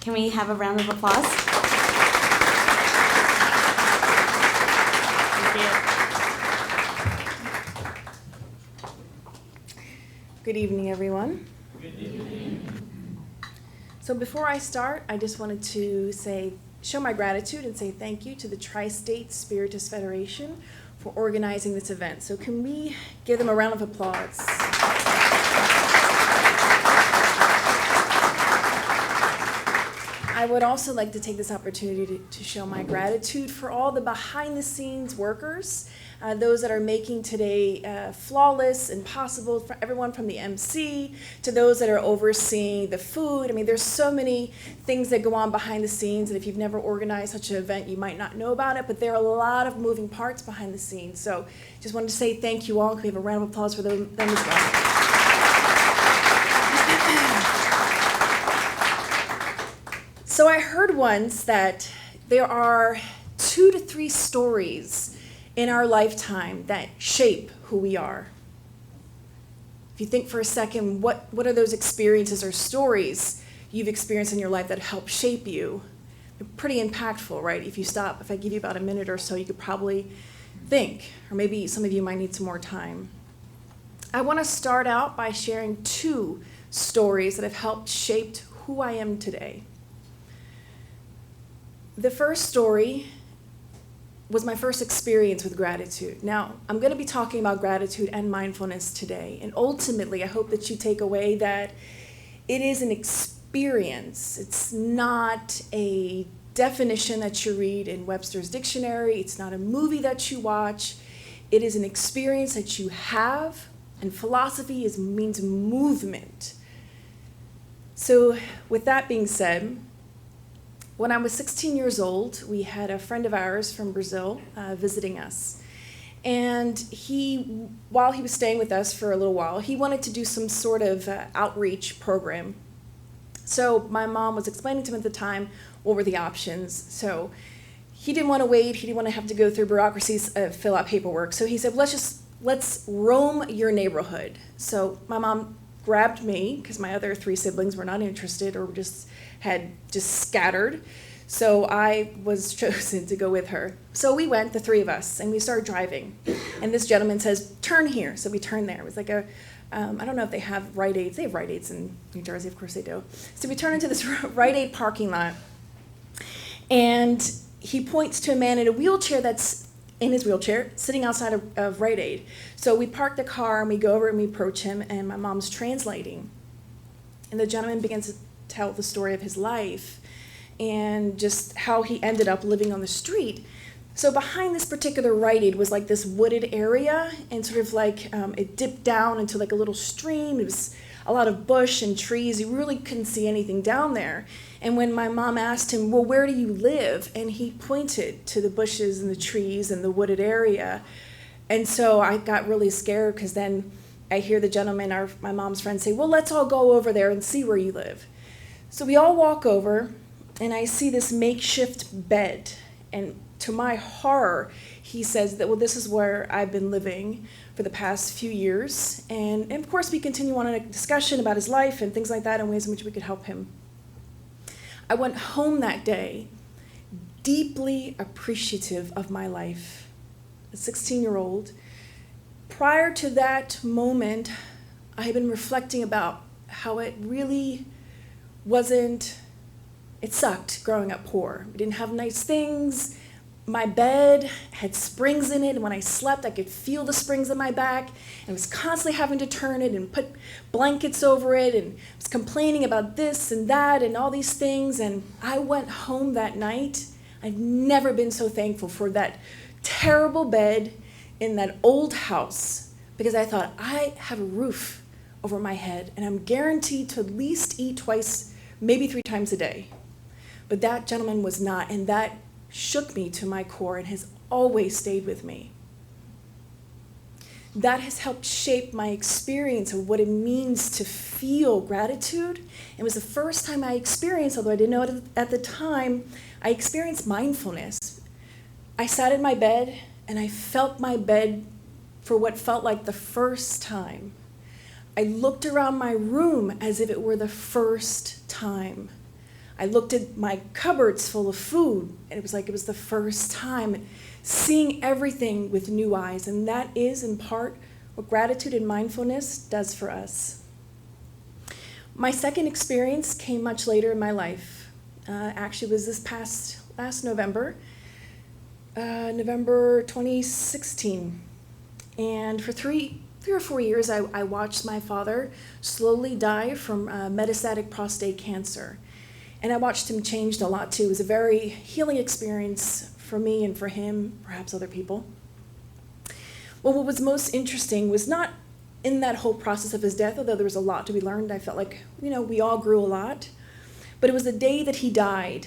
Can we have a round of applause? Good evening, everyone. Good evening. So before I start, I just wanted to show my gratitude and say thank you to the TriState Spiritist Federation for organizing this event. So can we give them a round of applause? I would also like to take this opportunity to show my gratitude for all the behind-the-scenes workers, those that are making today flawless and possible, for everyone from the MC to those that are overseeing the food. I mean, there's so many things that go on behind the scenes, and if you've never organized such an event, you might not know about it, but there are a lot of moving parts behind the scenes. So just wanted to say thank you all. Can we have a round of applause for them as well? So I heard once that there are 2 to 3 stories in our lifetime that shape who we are. If you think for a second, what are those experiences or stories you've experienced in your life that help shape you? They're pretty impactful, right? If I give you about a minute or so, you could probably think, or maybe some of you might need some more time. I want to start out by sharing 2 stories that have helped shape who I am today. The first story was my first experience with gratitude. Now, I'm going to be talking about gratitude and mindfulness today, and ultimately, I hope that you take away that it is an experience. It's not a definition that you read in Webster's dictionary. It's not a movie that you watch. It is an experience that you have, and philosophy means movement. So, with that being said, when I was 16 years old, we had a friend of ours from Brazil visiting us. And while he was staying with us for a little while, he wanted to do some sort of outreach program. So my mom was explaining to him at the time what were the options. So he didn't want to wait. He didn't want to have to go through bureaucracies, fill out paperwork. So he said, let's roam your neighborhood. So my mom grabbed me, because my other 3 siblings were not interested or had scattered. So I was chosen to go with her. So we went, the 3 of us, and we started driving. And this gentleman says, turn here. So we turned there. It was like I don't know if they have Rite Aids. They have Rite Aids in New Jersey, of course they do. So we turn into this Rite Aid parking lot. And he points to a man in a wheelchair that's in his wheelchair, sitting outside of Rite Aid. So we park the car and we go over and we approach him, and my mom's translating. And the gentleman begins to tell the story of his life and just how he ended up living on the street. So behind this particular Rite Aid was like this wooded area, and sort of like it dipped down into like a little stream. It was a lot of bush and trees. You really couldn't see anything down there. And when my mom asked him, well, where do you live? And he pointed to the bushes and the trees and the wooded area. And so I got really scared, because then I hear the gentleman, my mom's friend, say, well, let's all go over there and see where you live. So we all walk over, and I see this makeshift bed. And to my horror, he says that, well, this is where I've been living for the past few years. And of course, we continue on a discussion about his life and things like that, and ways in which we could help him. I went home that day deeply appreciative of my life, a 16-year-old. Prior to that moment, I had been reflecting about how it really it sucked growing up poor. We didn't have nice things. My bed had springs in it, and when I slept, I could feel the springs in my back. And I was constantly having to turn it and put blankets over it, and I was complaining about this and that and all these things. And I went home that night. I've never been so thankful for that terrible bed in that old house, because I thought, I have a roof over my head, and I'm guaranteed to at least eat 2, maybe 3 times a day. But that gentleman was not, and that shook me to my core and has always stayed with me. That has helped shape my experience of what it means to feel gratitude. It was the first time I experienced, although I didn't know it at the time, I experienced mindfulness. I sat in my bed and I felt my bed for what felt like the first time. I looked around my room as if it were the first time. I looked at my cupboards full of food, and it was like it was the first time seeing everything with new eyes. And that is, in part, what gratitude and mindfulness does for us. My second experience came much later in my life. Actually, it was last November, November 2016. And for three or 4 years, I watched my father slowly die from metastatic prostate cancer. And I watched him change a lot too. It was a very healing experience for me and for him, perhaps other people. Well, what was most interesting was not in that whole process of his death, although there was a lot to be learned. I felt like, we all grew a lot. But it was the day that he died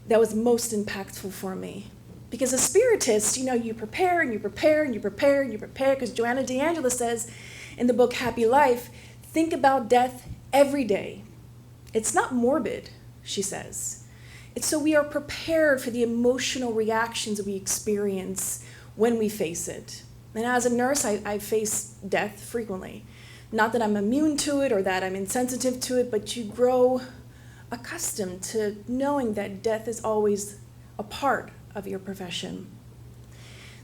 that was most impactful for me. Because as Spiritist, you prepare and you prepare and you prepare and you prepare, because Joanna D'Angelo says in the book Happy Life, think about death every day. It's not morbid, she says. It's so we are prepared for the emotional reactions we experience when we face it. And as a nurse, I face death frequently. Not that I'm immune to it or that I'm insensitive to it, but you grow accustomed to knowing that death is always a part of your profession.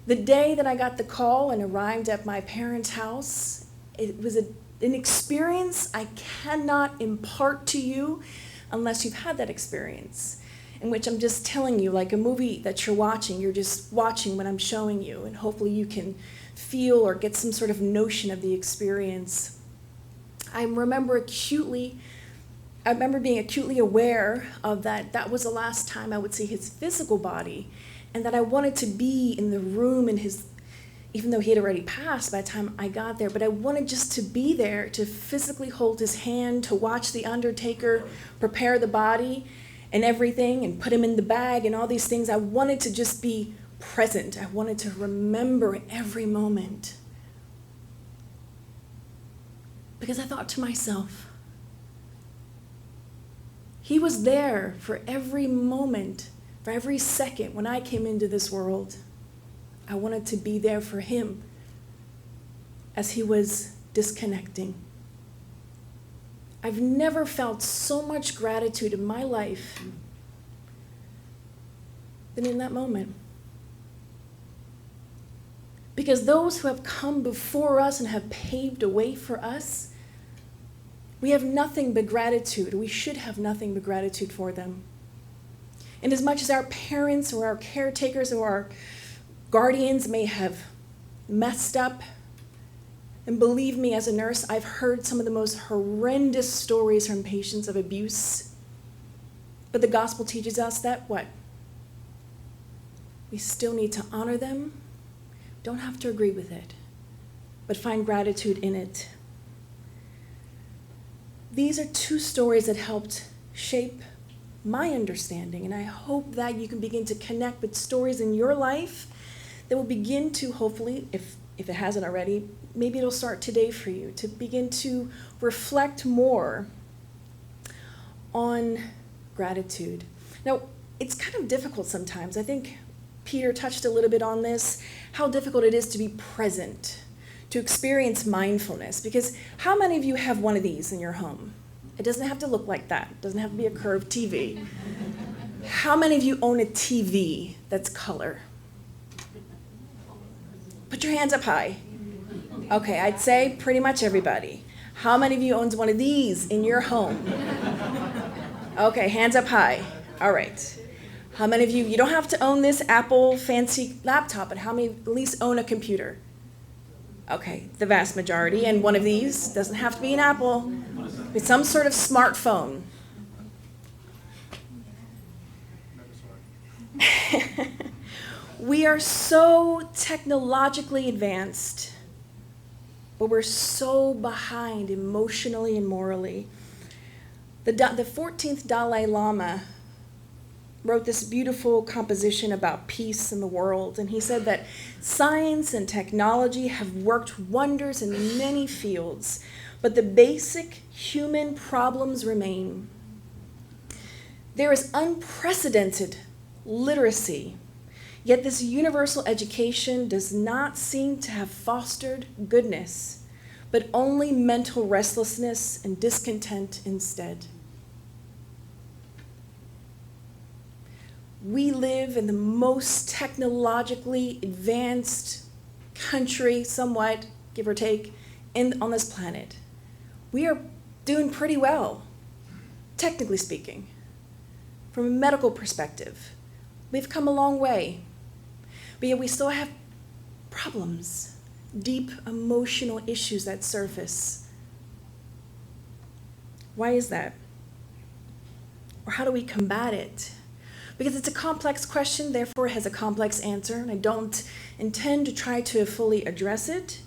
The day that I got the call and arrived at my parents' house, it was an experience I cannot impart to you unless you've had that experience, in which I'm just telling you, like a movie that you're just watching what I'm showing you, and hopefully you can feel or get some sort of notion of the experience. I remember being acutely aware of that was the last time I would see his physical body, and that I wanted to be in the room even though he had already passed by the time I got there, but I wanted just to be there, to physically hold his hand, to watch the undertaker prepare the body and everything and put him in the bag and all these things. I wanted to just be present. I wanted to remember every moment. Because I thought to myself, he was there for every moment, for every second when I came into this world. I wanted to be there for him as he was disconnecting. I've never felt so much gratitude in my life than in that moment. Because those who have come before us and have paved a way for us, we have nothing but gratitude. We should have nothing but gratitude for them. And as much as our parents or our caretakers or our guardians may have messed up, and believe me, as a nurse, I've heard some of the most horrendous stories from patients of abuse. But the gospel teaches us that what? We still need to honor them. Don't have to agree with it, but find gratitude in it. These are two stories that helped shape my understanding, and I hope that you can begin to connect with stories in your life that will begin to, hopefully, if it hasn't already, maybe it'll start today for you, to begin to reflect more on gratitude. Now, it's kind of difficult sometimes. I think Peter touched a little bit on this, how difficult it is to be present, to experience mindfulness. Because how many of you have one of these in your home? It doesn't have to look like that. It doesn't have to be a curved TV. How many of you own a TV that's color? Put your hands up high. Okay, I'd say pretty much everybody. How many of you owns one of these in your home? Okay, hands up high. All right. How many of you don't have to own this Apple fancy laptop, but how many at least own a computer? Okay, the vast majority. And one of these doesn't have to be an Apple, but some sort of smartphone. We are so technologically advanced, but we're so behind emotionally and morally. The 14th Dalai Lama wrote this beautiful composition about peace in the world, and he said that science and technology have worked wonders in many fields, but the basic human problems remain. There is unprecedented literacy, yet this universal education does not seem to have fostered goodness, but only mental restlessness and discontent instead. We live in the most technologically advanced country, somewhat, give or take, on this planet. We are doing pretty well, technically speaking. From a medical perspective, we've come a long way. But yet we still have problems, deep emotional issues that surface. Why is that? Or how do we combat it? Because it's a complex question, therefore it has a complex answer, and I don't intend to try to fully address it,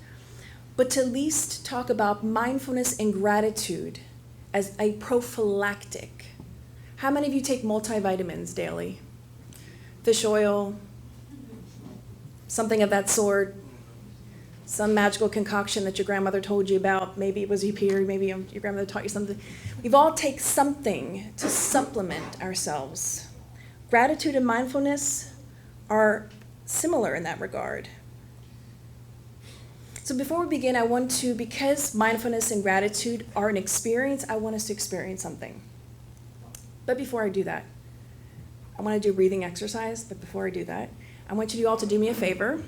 but to at least talk about mindfulness and gratitude as a prophylactic. How many of you take multivitamins daily? Fish oil, something of that sort, some magical concoction that your grandmother told you about. Maybe it was your peer, maybe your grandmother taught you something. We've all taken something to supplement ourselves. Gratitude and mindfulness are similar in that regard. So before we begin, I want to, because mindfulness and gratitude are an experience, I want us to experience something. But before I do that, I want to do a breathing exercise, but before I do that, I want you all to do me a favor.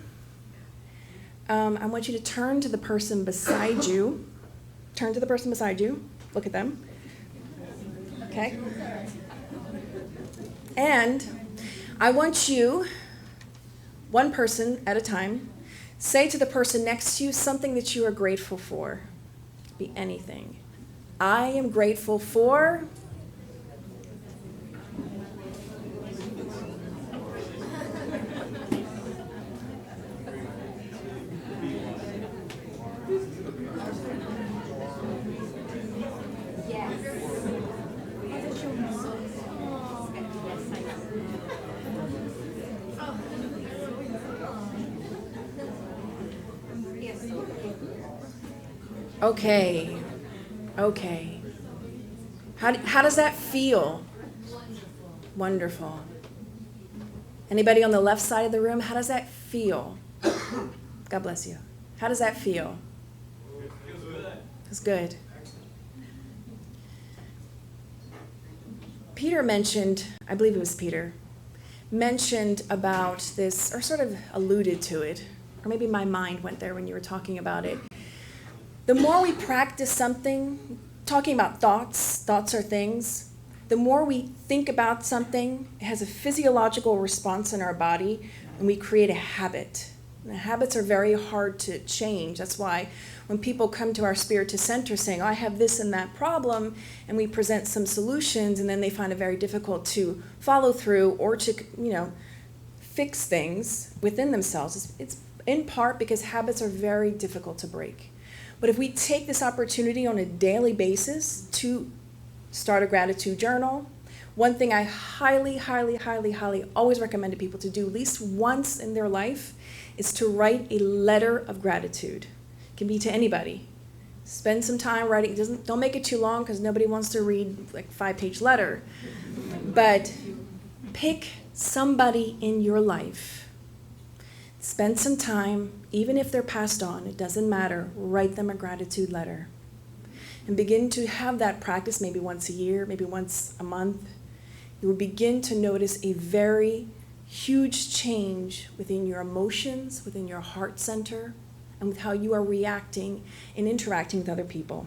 I want you to turn to the person beside you. Turn to the person beside you. Look at them. Okay? And I want you, one person at a time, say to the person next to you something that you are grateful for. It could be anything. I am grateful for... Okay. How does that feel? Wonderful. Anybody on the left side of the room, how does that feel? God bless you. How does that feel? It's good. Peter mentioned, I believe it was Peter, mentioned about this, or sort of alluded to it, or maybe my mind went there when you were talking about it. The more we practice something, talking about thoughts are things, the more we think about something, it has a physiological response in our body, and we create a habit. And the habits are very hard to change. That's why when people come to our Spiritist Center saying, I have this and that problem, and we present some solutions, and then they find it very difficult to follow through or to, fix things within themselves. It's in part because habits are very difficult to break. But if we take this opportunity on a daily basis to start a gratitude journal, one thing I highly always recommend to people to do at least once in their life is to write a letter of gratitude. It can be to anybody. Spend some time writing. Don't make it too long because nobody wants to read like a 5-page letter. But pick somebody in your life. Spend some time, even if they're passed on, it doesn't matter, write them a gratitude letter. And begin to have that practice maybe once a year, maybe once a month. You will begin to notice a very huge change within your emotions, within your heart center, and with how you are reacting and interacting with other people.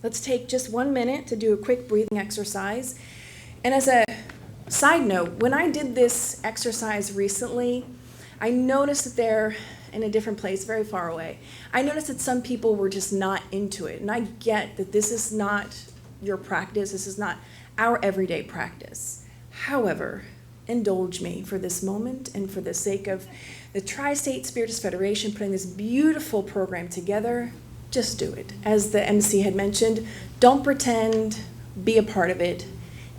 Let's take just 1 minute to do a quick breathing exercise. And as a side note, when I did this exercise recently, I noticed that they're in a different place, very far away. I noticed that some people were just not into it. And I get that this is not your practice. This is not our everyday practice. However, indulge me for this moment and for the sake of the TriState Spiritist Federation putting this beautiful program together. Just do it. As the MC had mentioned, don't pretend, be a part of it.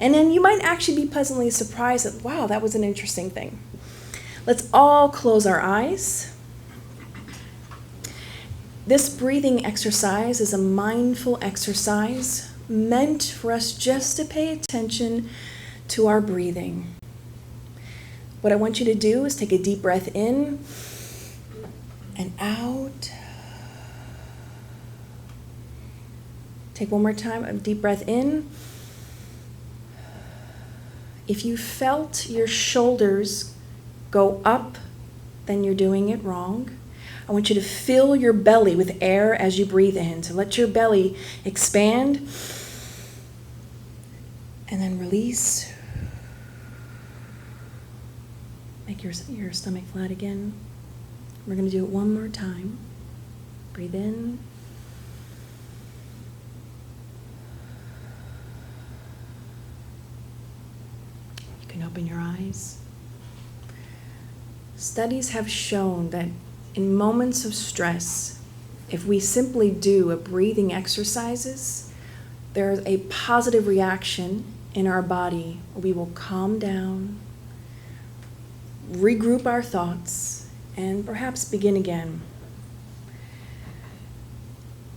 And then you might actually be pleasantly surprised that, wow, that was an interesting thing. Let's all close our eyes. This breathing exercise is a mindful exercise meant for us just to pay attention to our breathing. What I want you to do is take a deep breath in and out. Take one more time, a deep breath in If you felt your shoulders go up, then you're doing it wrong. I want you to fill your belly with air as you breathe in. So let your belly expand and then release. Make your stomach flat again. We're going to do it one more time. Breathe in. You can open your eyes. Studies have shown that in moments of stress, if we simply do a breathing exercises, there's a positive reaction in our body. We will calm down, regroup our thoughts, and perhaps begin again.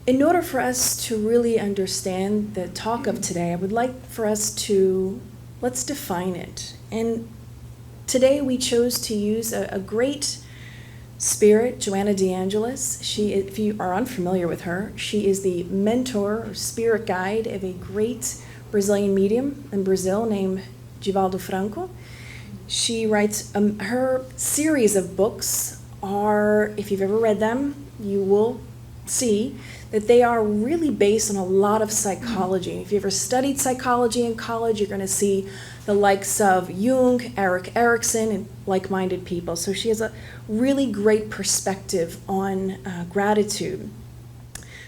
In order for us to really understand the talk of today, I would like for us to, let's define it. And today we chose to use a great spirit, Joanna DeAngelis. She, if you are unfamiliar with her, she is the mentor or spirit guide of a great Brazilian medium in Brazil named Divaldo Franco. She writes, her series of books are, if you've ever read them, you will see that they are really based on a lot of psychology. If you ever studied psychology in college, you're going to see the likes of Jung, Erik Erikson, and like-minded people. So she has a really great perspective on gratitude.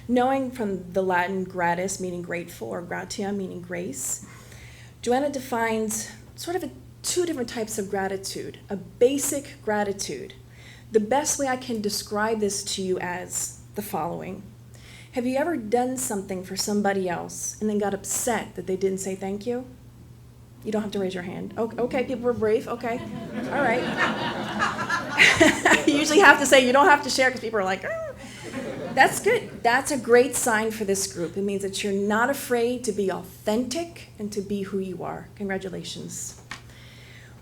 Knowing from the Latin gratis, meaning grateful, or gratia, meaning grace, Joanna defines sort of two different types of gratitude. A basic gratitude. The best way I can describe this to you as the following. Have you ever done something for somebody else and then got upset that they didn't say thank you? You don't have to raise your hand. Okay, people were brave. Okay, all right. You usually have to say you don't have to share because people are like, oh. That's good. That's a great sign for this group. It means that you're not afraid to be authentic and to be who you are. Congratulations.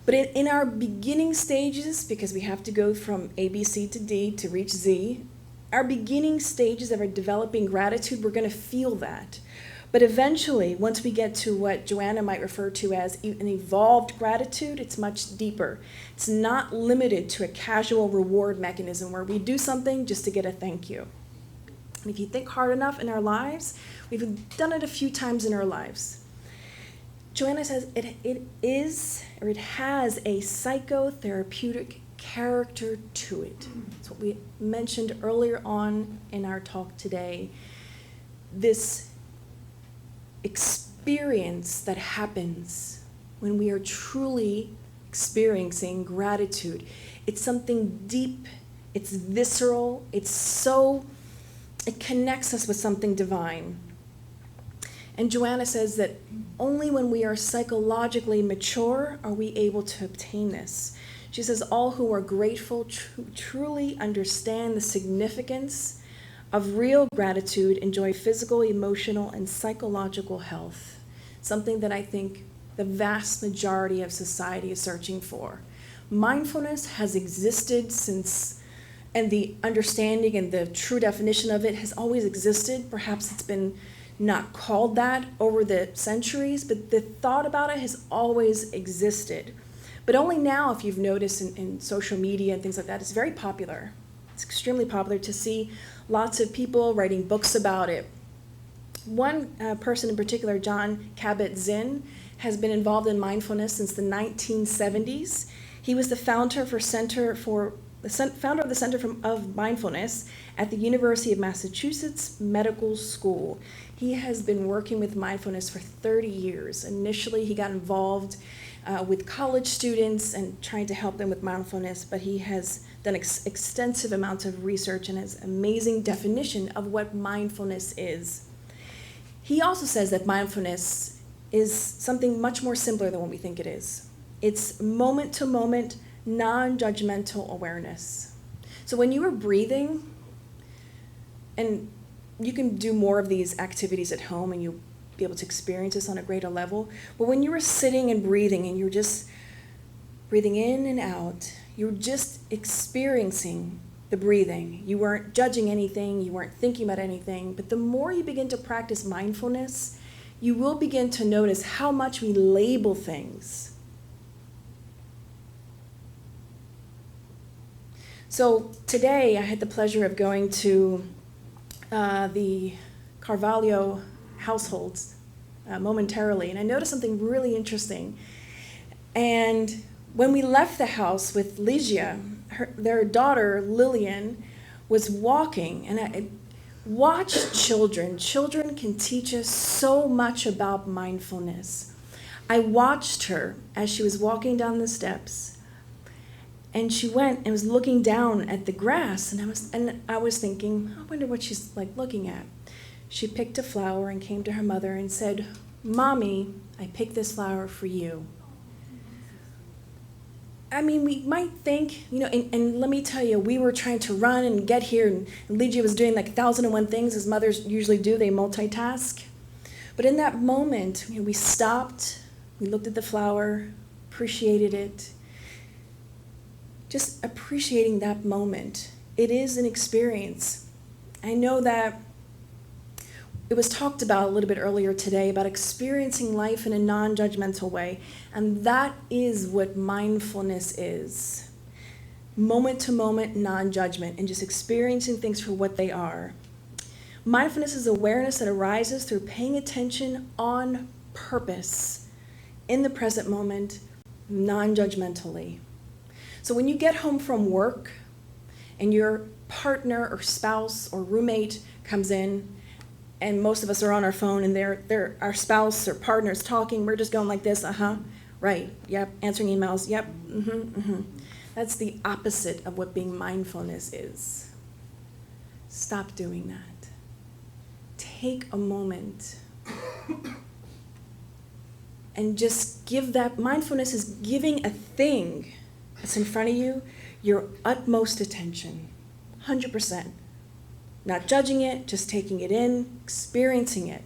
But in our beginning stages, because we have to go from A, B, C to D to reach Z, our beginning stages of our developing gratitude, we're going to feel that. But eventually, once we get to what Joanna might refer to as an evolved gratitude, it's much deeper. It's not limited to a casual reward mechanism where we do something just to get a thank you. And if you think hard enough in our lives, we've done it a few times in our lives. Joanna says it has a psychotherapeutic character to it. That's what we mentioned earlier on in our talk today. This experience that happens when we are truly experiencing gratitude. It's something deep, it's visceral, it connects us with something divine. And Joanna says that only when we are psychologically mature are we able to obtain this. She says all who are grateful truly understand the significance of real gratitude, enjoy physical, emotional, and psychological health, something that I think the vast majority of society is searching for. Mindfulness has existed since, and the understanding and the true definition of it has always existed. Perhaps it's been not called that over the centuries, but the thought about it has always existed. But only now, if you've noticed in social media and things like that, it's very popular. It's extremely popular to see lots of people writing books about it. One person in particular, Jon Kabat-Zinn, has been involved in mindfulness since the 1970s. He was the founder of the Center of Mindfulness at the University of Massachusetts Medical School. He has been working with mindfulness for 30 years. Initially, he got involved with college students and trying to help them with mindfulness, but he has done extensive amounts of research and has amazing definition of what mindfulness is. He also says that mindfulness is something much more simpler than what we think it is. It's moment-to-moment, non-judgmental awareness. So when you are breathing, and you can do more of these activities at home and you'll be able to experience this on a greater level, but when you were sitting and breathing and you're just breathing in and out, you're just experiencing the breathing. You weren't judging anything, you weren't thinking about anything, but the more you begin to practice mindfulness, you will begin to notice how much we label things. So today I had the pleasure of going to the Carvalho households momentarily, and I noticed something really interesting. And when we left the house with Ligia, their daughter Lillian was walking, and I watched children. Children can teach us so much about mindfulness. I watched her as she was walking down the steps, and she went and was looking down at the grass, and I was thinking, I wonder what she's like looking at. She picked a flower and came to her mother and said, "Mommy, I picked this flower for you." I mean, we might think, and let me tell you, we were trying to run and get here, and Ligia was doing like 1,001 things, as mothers usually do, they multitask. But in that moment, we stopped, we looked at the flower, appreciated it, just appreciating that moment. It is an experience. I know that it was talked about a little bit earlier today about experiencing life in a non-judgmental way, and that is what mindfulness is. Moment-to-moment non-judgment and just experiencing things for what they are. Mindfulness is awareness that arises through paying attention on purpose, in the present moment, non-judgmentally. So when you get home from work and your partner or spouse or roommate comes in, and most of us are on our phone and they're our spouse or partner is talking, we're just going like this, right, yep, answering emails, yep, That's the opposite of what being mindfulness is. Stop doing that. Take a moment and just give that. Mindfulness is giving a thing that's in front of you your utmost attention, 100%. Not judging it, just taking it in, experiencing it.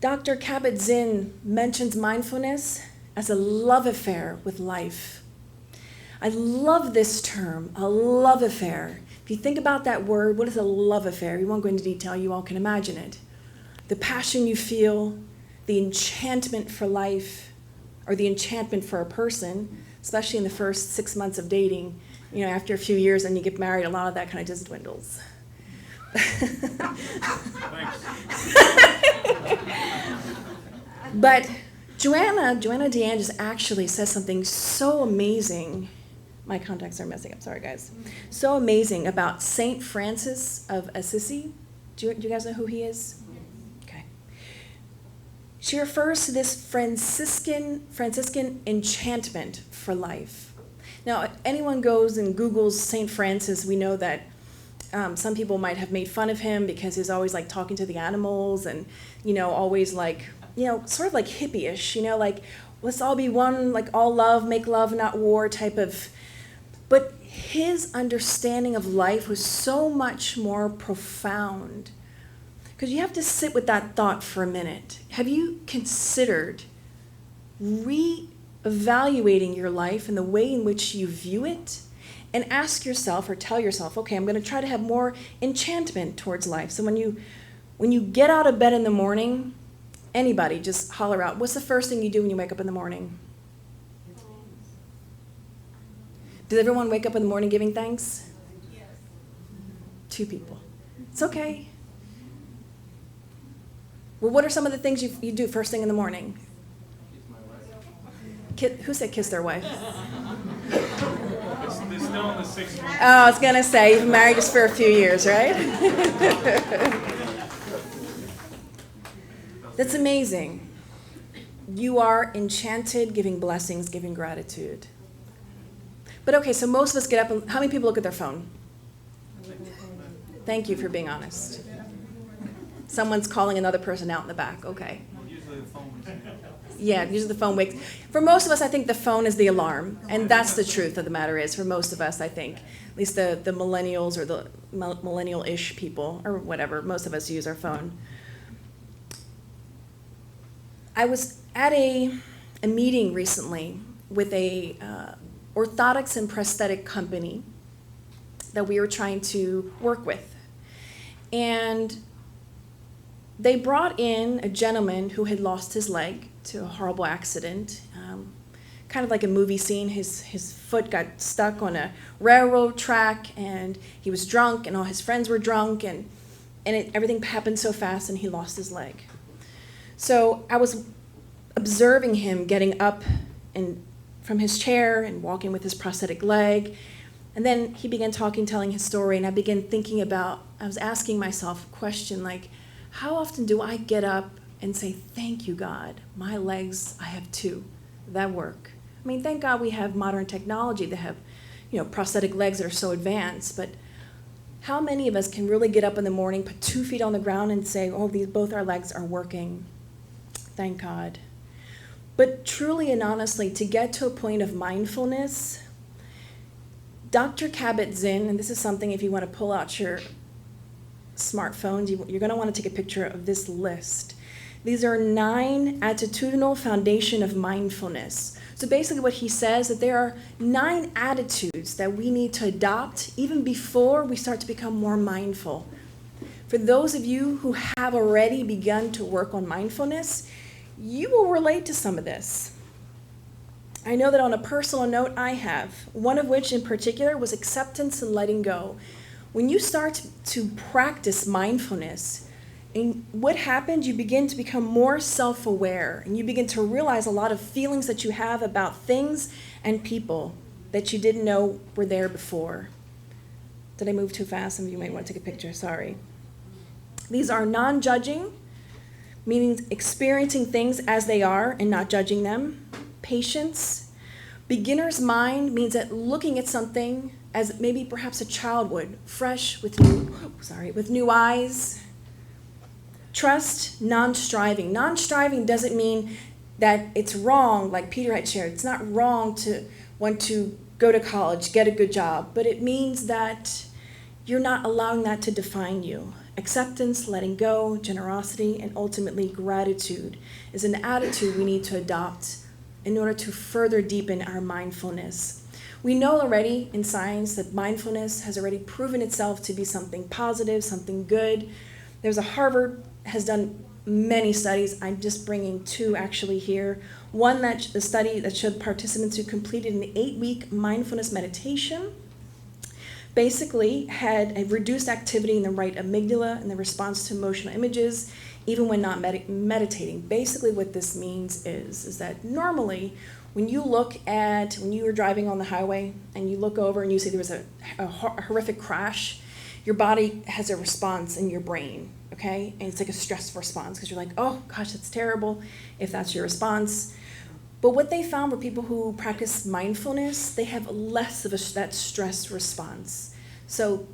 Dr. Kabat-Zinn mentions mindfulness as a love affair with life. I love this term, a love affair. If you think about that word, what is a love affair? We won't go into detail, you all can imagine it. The passion you feel, the enchantment for life, or the enchantment for a person, especially in the first 6 months of dating. After a few years and you get married, a lot of that kind of just dwindles. But Joanna DeAngelis actually says something so amazing. My contacts are messing up, sorry guys. So amazing about Saint Francis of Assisi. Do you guys know who he is? Okay. She refers to this Franciscan enchantment for life. Now, if anyone goes and Googles Saint Francis, we know that some people might have made fun of him because he's always like talking to the animals and, always like, sort of like hippie-ish, like let's all be one, like all love, make love, not war type of. But his understanding of life was so much more profound. Because you have to sit with that thought for a minute. Have you considered re-evaluating your life and the way in which you view it? And ask yourself or tell yourself, okay, I'm going to try to have more enchantment towards life. So when you get out of bed in the morning, anybody, just holler out, what's the first thing you do when you wake up in the morning? Does everyone wake up in the morning giving thanks? Yes. 2 people. It's okay. Well, what are some of the things you do first thing in the morning? Kiss my wife. Who said kiss their wife? They're still in the 6th month. Oh, I was going to say, you've been married just for a few years, right? That's amazing. You are enchanted, giving blessings, giving gratitude. But okay, so most of us get up and how many people look at their phone? Thank you for being honest. Someone's calling another person out in the back. Okay. Usually the phone wakes me up. Yeah, usually the phone wakes. For most of us, I think the phone is the alarm. And that's the truth of the matter is, for most of us, I think. At least the millennials or the millennial-ish people, or whatever, most of us use our phone. I was at a meeting recently with a orthotics and prosthetic company that we were trying to work with. And they brought in a gentleman who had lost his leg to a horrible accident, kind of like a movie scene. His foot got stuck on a railroad track, and he was drunk, and all his friends were drunk, and everything happened so fast, and he lost his leg. So I was observing him getting up from his chair and walking with his prosthetic leg. And then he began talking, telling his story, and I began thinking about, I was asking myself a question like, how often do I get up and say, thank you, God, my legs, I have two, that work. I mean, thank God we have modern technology that have, prosthetic legs that are so advanced, but how many of us can really get up in the morning, put 2 feet on the ground and say, oh, both our legs are working, thank God. But truly and honestly, to get to a point of mindfulness, Dr. Kabat-Zinn, and this is something if you want to pull out your smartphones, you're going to want to take a picture of this list. These are 9 attitudinal foundation of mindfulness. So basically what he says that there are 9 attitudes that we need to adopt even before we start to become more mindful. For those of you who have already begun to work on mindfulness, you will relate to some of this. I know that on a personal note I have, one of which in particular was acceptance and letting go. When you start to practice mindfulness, and what happens, you begin to become more self-aware, and you begin to realize a lot of feelings that you have about things and people that you didn't know were there before. Did I move too fast? Some of you might want to take a picture, sorry. These are non-judging, meaning experiencing things as they are and not judging them. Patience. Beginner's mind means that looking at something as maybe perhaps a child would, fresh with new eyes. Trust, non-striving. Non-striving doesn't mean that it's wrong, like Peter had shared. It's not wrong to want to go to college, get a good job, but it means that you're not allowing that to define you. Acceptance, letting go, generosity, and ultimately gratitude is an attitude we need to adopt in order to further deepen our mindfulness. We know already in science that mindfulness has already proven itself to be something positive, something good. Harvard has done many studies. I'm just bringing 2 actually here. One, the study that showed participants who completed an 8-week mindfulness meditation basically had a reduced activity in the right amygdala and the response to emotional images, even when not meditating. Basically what this means is that normally when you were driving on the highway and you look over and you see there was a horrific crash, your body has a response in your brain, okay? And it's like a stress response because you're like, oh gosh, that's terrible if that's your response. But what they found were people who practice mindfulness, they have less of that stress response. So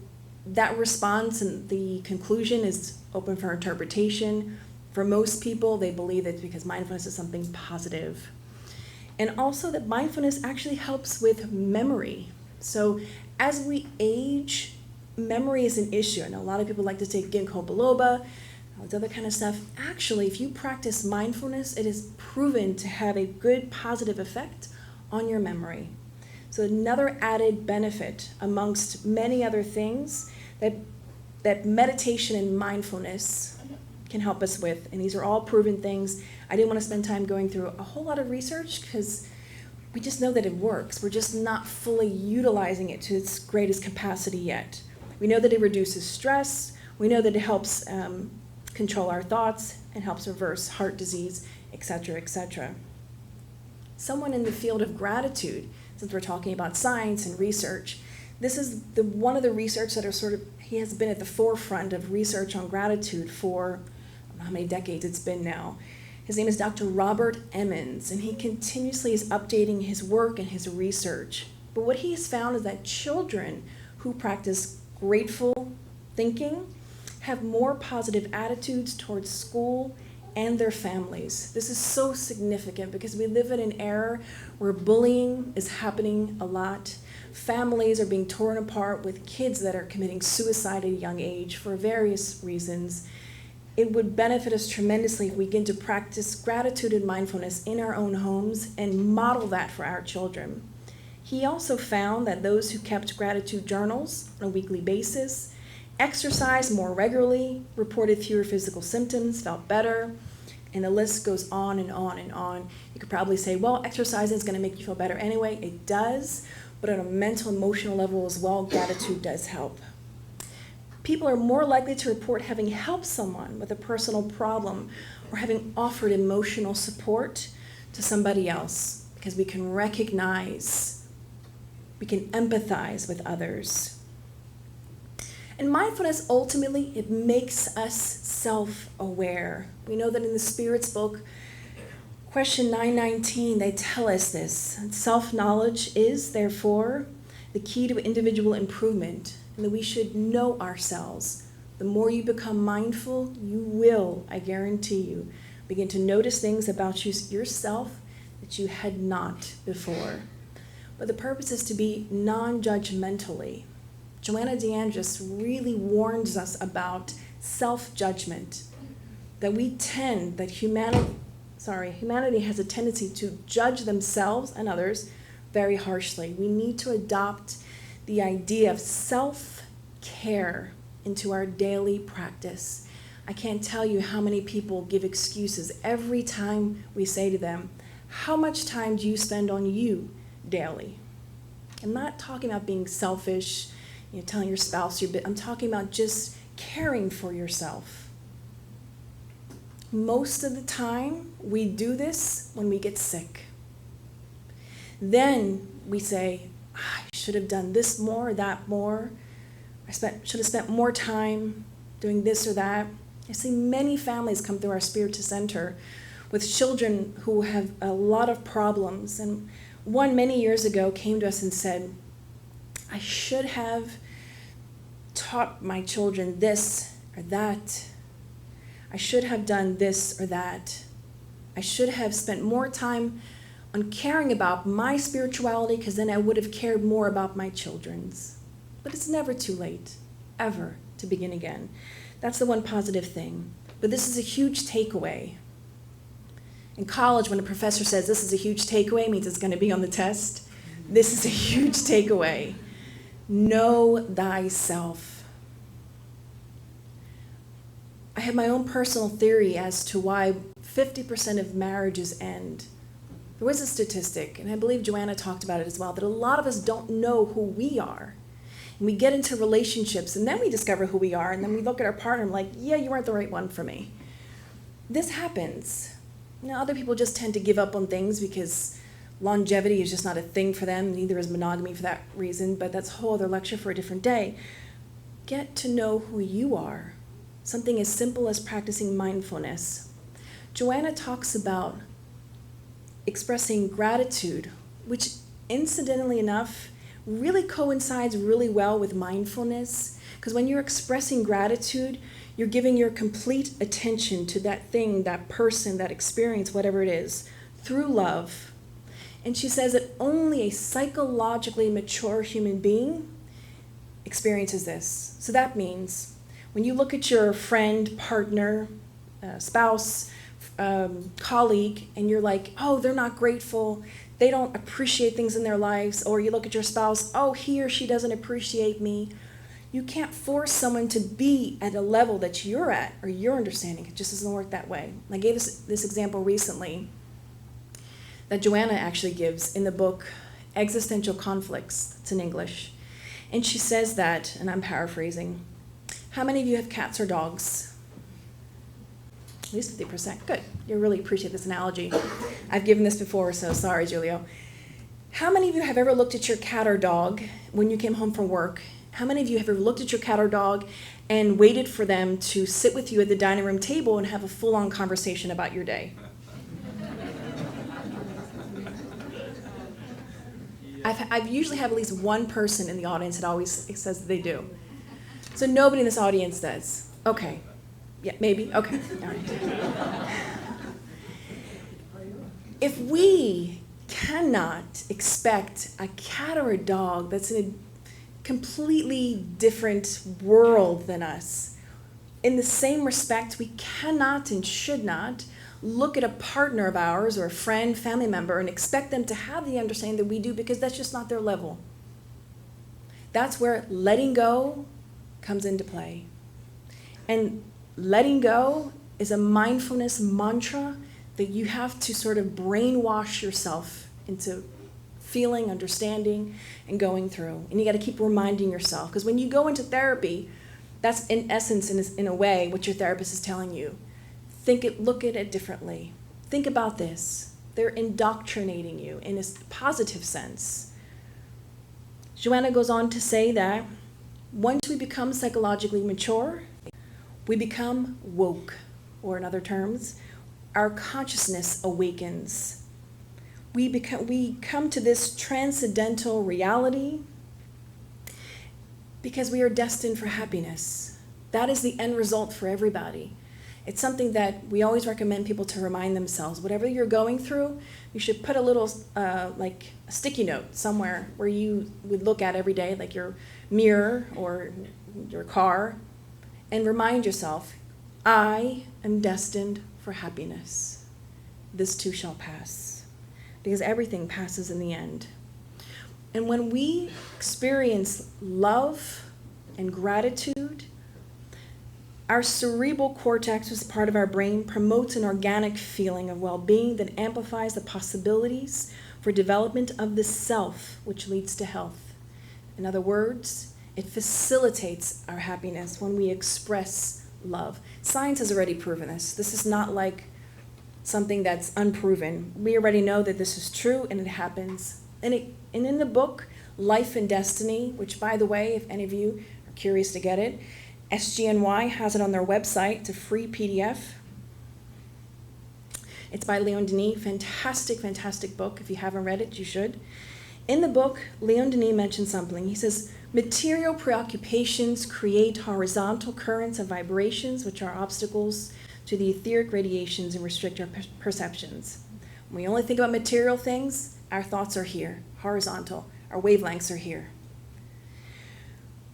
that response and the conclusion is open for interpretation. For most people, they believe that because mindfulness is something positive. And also that mindfulness actually helps with memory. So as we age, memory is an issue. I know a lot of people like to take ginkgo biloba, all this other kind of stuff. Actually, if you practice mindfulness, it is proven to have a good positive effect on your memory. So another added benefit amongst many other things that meditation and mindfulness can help us with, and these are all proven things. I didn't want to spend time going through a whole lot of research because we just know that it works. We're just not fully utilizing it to its greatest capacity yet. We know that it reduces stress. We know that it helps control our thoughts and helps reverse heart disease, etc., etc. Someone in the field of gratitude, since we're talking about science and research, this is one of the research that he has been at the forefront of research on gratitude for, I don't know how many decades it's been now. His name is Dr. Robert Emmans, and he continuously is updating his work and his research. But what he has found is that children who practice grateful thinking have more positive attitudes towards school and their families. This is so significant because we live in an era where bullying is happening a lot. Families are being torn apart with kids that are committing suicide at a young age for various reasons. It would benefit us tremendously if we begin to practice gratitude and mindfulness in our own homes and model that for our children. He also found that those who kept gratitude journals on a weekly basis, exercised more regularly, reported fewer physical symptoms, felt better, And the list goes on and on and on. You could probably say, well, exercising is going to make you feel better anyway. It does, but on a mental, emotional level as well, gratitude does help. People are more likely to report having helped someone with a personal problem or having offered emotional support to somebody else because we can recognize, we can empathize with others. And mindfulness, ultimately, it makes us self-aware. We know that in the Spirit's book, question 919, they tell us this. Self-knowledge is, therefore, the key to individual improvement, and that we should know ourselves. The more you become mindful, you will, I guarantee you, begin to notice things about yourself that you had not before. But the purpose is to be non-judgmentally. Joanna DeAndres really warns us about self-judgment, that humanity has a tendency to judge themselves and others very harshly. We need to adopt the idea of self-care into our daily practice. I can't tell you how many people give excuses every time we say to them, how much time do you spend on you daily? I'm not talking about being selfish, telling your spouse I'm talking about just caring for yourself. Most of the time, we do this when we get sick. Then we say, I should have done this more or that more. I should have spent more time doing this or that. I see many families come through our Spiritist Center with children who have a lot of problems. And one many years ago came to us and said, I should have taught my children this or that. I should have done this or that. I should have spent more time on caring about my spirituality because then I would have cared more about my children's. But it's never too late, ever, to begin again. That's the one positive thing. But this is a huge takeaway. In college, when a professor says this is a huge takeaway, it means it's going to be on the test. This is a huge takeaway. Know thyself. I have my own personal theory as to why 50% of marriages end. There was a statistic, and I believe Joanna talked about it as well, that a lot of us don't know who we are. And we get into relationships, and then we discover who we are, and then we look at our partner and like, yeah, you weren't the right one for me. This happens. Other people just tend to give up on things because longevity is just not a thing for them, neither is monogamy for that reason, but that's a whole other lecture for a different day. Get to know who you are. Something as simple as practicing mindfulness. Joanna talks about expressing gratitude, which incidentally enough really coincides really well with mindfulness, because when you're expressing gratitude, you're giving your complete attention to that thing, that person, that experience, whatever it is, through love. And she says that only a psychologically mature human being experiences this. So that means when you look at your friend, partner, spouse, colleague, and you're like, oh, they're not grateful, they don't appreciate things in their lives, or you look at your spouse, oh, he or she doesn't appreciate me. You can't force someone to be at a level that you're at or your understanding. It just doesn't work that way. I gave this example recently that Joanna actually gives in the book Existential Conflicts. It's in English. And she says that, and I'm paraphrasing, how many of you have cats or dogs? At least 50%. Good. You really appreciate this analogy. I've given this before, so sorry, Julio. How many of you have ever looked at your cat or dog when you came home from work? How many of you have ever looked at your cat or dog and waited for them to sit with you at the dining room table and have a full-on conversation about your day? I've usually have at least one person in the audience that always says that they do. So nobody in this audience does. Okay. Yeah, maybe? Okay. All right. If we cannot expect a cat or a dog that's in a completely different world than us, in the same respect, we cannot and should not look at a partner of ours or a friend, family member, and expect them to have the understanding that we do, because that's just not their level. That's where letting go comes into play. And letting go is a mindfulness mantra that you have to sort of brainwash yourself into feeling, understanding, and going through. And you got to keep reminding yourself, because when you go into therapy, that's in essence, in a way, what your therapist is telling you. Look at it differently. Think about this. They're indoctrinating you in a positive sense. Joanna goes on to say that once we become psychologically mature, we become woke, or in other terms, our consciousness awakens. We come to this transcendental reality because we are destined for happiness. That is the end result for everybody. It's something that we always recommend people to remind themselves. Whatever you're going through, you should put a little, like a sticky note somewhere where you would look at every day, like your mirror or your car, and remind yourself, I am destined for happiness. This too shall pass. Because everything passes in the end. And when we experience love and gratitude, our cerebral cortex, which is part of our brain, promotes an organic feeling of well-being that amplifies the possibilities for development of the self, which leads to health. In other words, it facilitates our happiness when we express love. Science has already proven this. This is not like something that's unproven. We already know that this is true, and it happens. And in the book, Life and Destiny, which, by the way, if any of you are curious to get it, SGNY has it on their website. It's a free PDF. It's by Leon Denis. Fantastic, fantastic book. If you haven't read it, you should. In the book, Leon Denis mentions something. He says, material preoccupations create horizontal currents of vibrations, which are obstacles to the etheric radiations and restrict our perceptions. When we only think about material things, our thoughts are here, horizontal. Our wavelengths are here.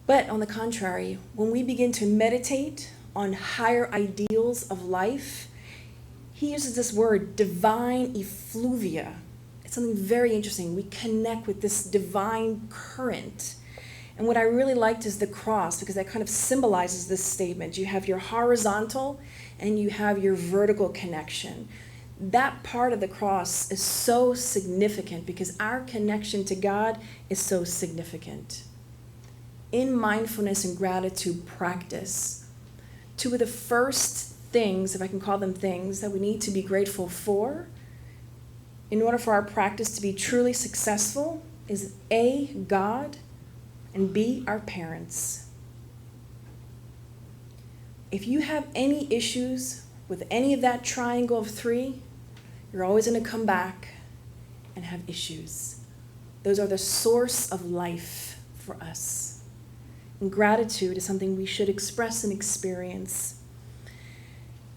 But on the contrary, when we begin to meditate on higher ideals of life, he uses this word, divine effluvia. It's something very interesting. We connect with this divine current. And what I really liked is the cross, because that kind of symbolizes this statement. You have your horizontal and you have your vertical connection. That part of the cross is so significant because our connection to God is so significant. In mindfulness and gratitude practice, two of the first things, if I can call them things, that we need to be grateful for in order for our practice to be truly successful is A, God, and B, our parents. If you have any issues with any of that triangle of three, you're always going to come back and have issues. Those are the source of life for us. And gratitude is something we should express and experience.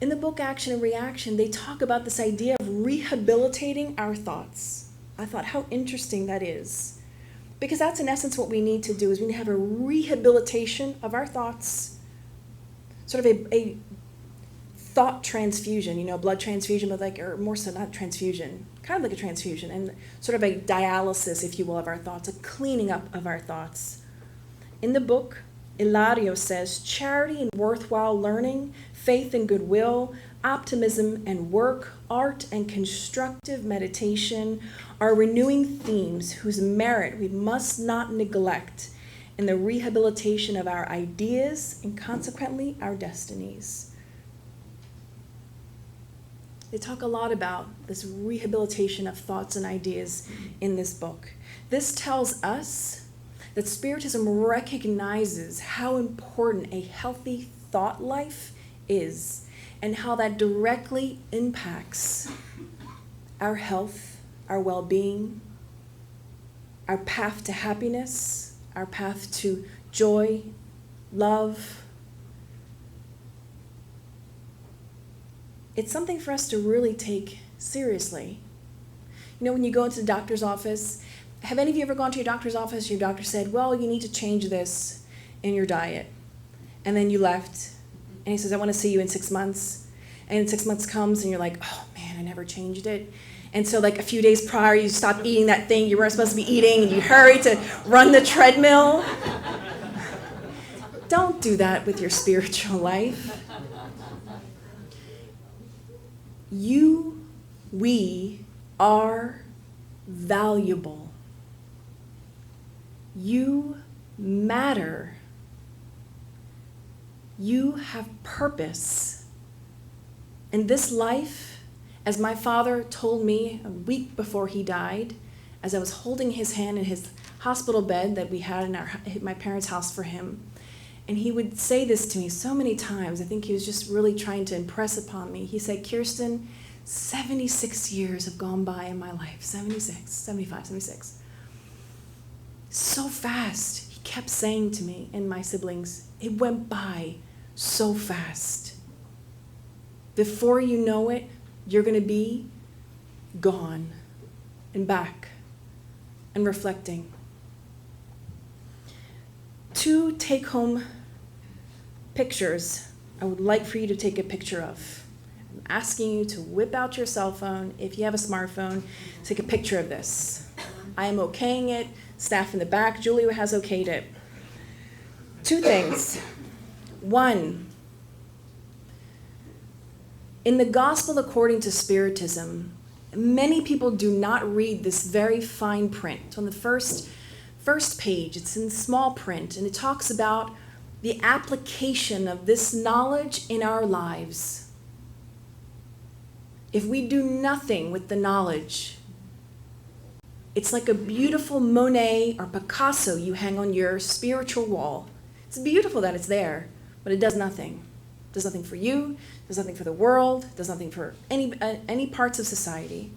In the book Action and Reaction, they talk about this idea of rehabilitating our thoughts. I thought how interesting that is. Because that's in essence what we need to do, is we need to have a rehabilitation of our thoughts, sort of a thought transfusion, blood transfusion, but or more so not transfusion, kind of like a transfusion, and sort of a dialysis, if you will, of our thoughts, a cleaning up of our thoughts. In the book, Ilario says, charity and worthwhile learning, faith and goodwill, optimism and work, art and constructive meditation are renewing themes whose merit we must not neglect in the rehabilitation of our ideas and consequently our destinies. They talk a lot about this rehabilitation of thoughts and ideas in this book. This tells us that Spiritism recognizes how important a healthy thought life is and how that directly impacts our health, our well-being, our path to happiness, our path to joy, love. It's something for us to really take seriously. When you go into the doctor's office, have any of you ever gone to your doctor's office? Your doctor said, well, you need to change this in your diet. And then you left. And he says, I want to see you in 6 months. And 6 months comes and you're like, oh man, I never changed it. And so a few days prior, you stopped eating that thing you weren't supposed to be eating and you hurry to run the treadmill. Don't do that with your spiritual life. we are valuable. You matter. You have purpose. And this life, as my father told me a week before he died, as I was holding his hand in his hospital bed that we had in my parents' house for him, and he would say this to me so many times. I think he was just really trying to impress upon me. He said, Kirsten, 76 years have gone by in my life. 76, 75, 76. So fast, he kept saying to me and my siblings, it went by so fast. Before you know it, you're going to be gone and back and reflecting. 2 take-home pictures I would like for you to take a picture of. I'm asking you to whip out your cell phone. If you have a smartphone, take a picture of this. I am okaying it. Staff in the back, Julia has okayed it. 2 things. 1, in the Gospel according to Spiritism, many people do not read this very fine print. It's on the first page. It's in small print, and it talks about the application of this knowledge in our lives. If we do nothing with the knowledge, it's like a beautiful Monet or Picasso you hang on your spiritual wall. It's beautiful that it's there, but it does nothing. It does nothing for you, it does nothing for the world, it does nothing for any parts of society.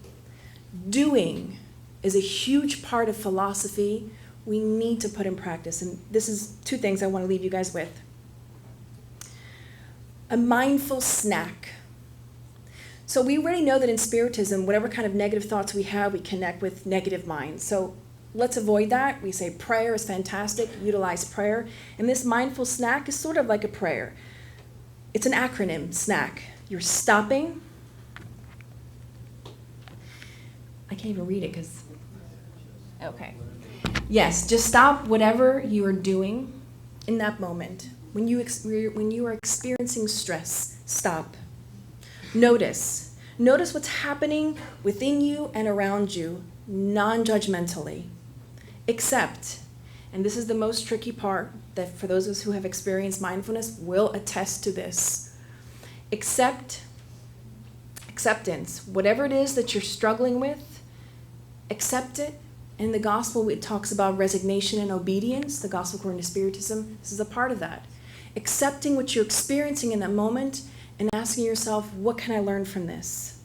Doing is a huge part of philosophy we need to put in practice. And this is 2 things I want to leave you guys with. A mindful snack. So we already know that in Spiritism, whatever kind of negative thoughts we have, we connect with negative minds. So let's avoid that. We say prayer is fantastic, utilize prayer. And this mindful snack is sort of like a prayer. It's an acronym, SNACK. You're stopping. I can't even read it because, okay. Yes, just stop whatever you are doing in that moment. When you are experiencing stress, stop. Notice what's happening within you and around you, non-judgmentally. Accept, and this is the most tricky part that for those of us who have experienced mindfulness will attest to this. Acceptance, whatever it is that you're struggling with, accept it. In the gospel, it talks about resignation and obedience. The gospel according to Spiritism, this is a part of that. Accepting what you're experiencing in that moment and asking yourself, what can I learn from this?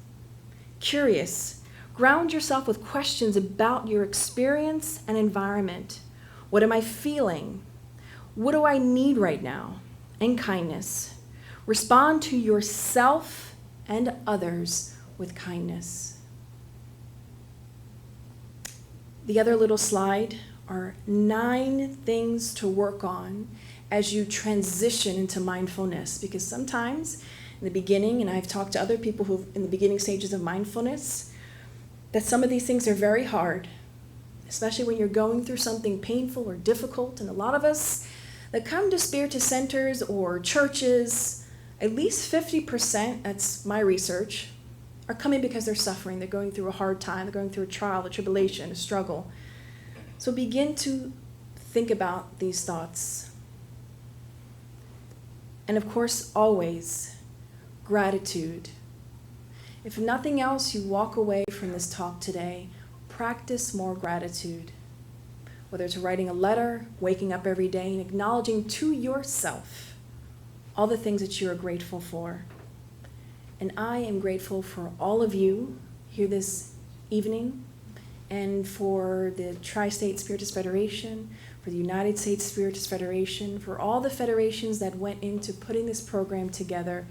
Curious. Ground yourself with questions about your experience and environment. What am I feeling? What do I need right now? And kindness. Respond to yourself and others with kindness. The other little slide are 9 things to work on as you transition into mindfulness. Because sometimes in the beginning, and I've talked to other people who in the beginning stages of mindfulness, that some of these things are very hard, especially when you're going through something painful or difficult. And a lot of us that come to Spiritist centers or churches, at least 50%, that's my research, are coming because they're suffering. They're going through a hard time. They're going through a trial, a tribulation, a struggle. So begin to think about these thoughts. And of course, always, gratitude. If nothing else, you walk away from this talk today, practice more gratitude. Whether it's writing a letter, waking up every day, and acknowledging to yourself all the things that you are grateful for. And I am grateful for all of you here this evening, and for the TriState Spiritist Federation, for the United States Spiritist Federation, for all the federations that went into putting this program together.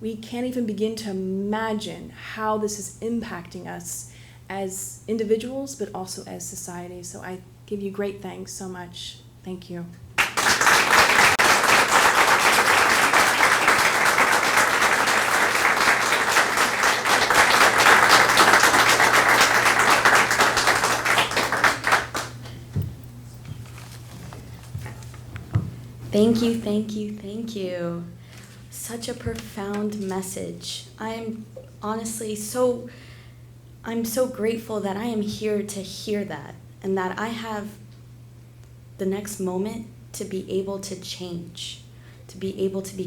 We can't even begin to imagine how this is impacting us as individuals, but also as society. So I give you great thanks so much. Thank you. Thank you, thank you, thank you. Such a profound message. I'm honestly I'm so grateful that I am here to hear that, and that I have the next moment to be able to change, to be able to be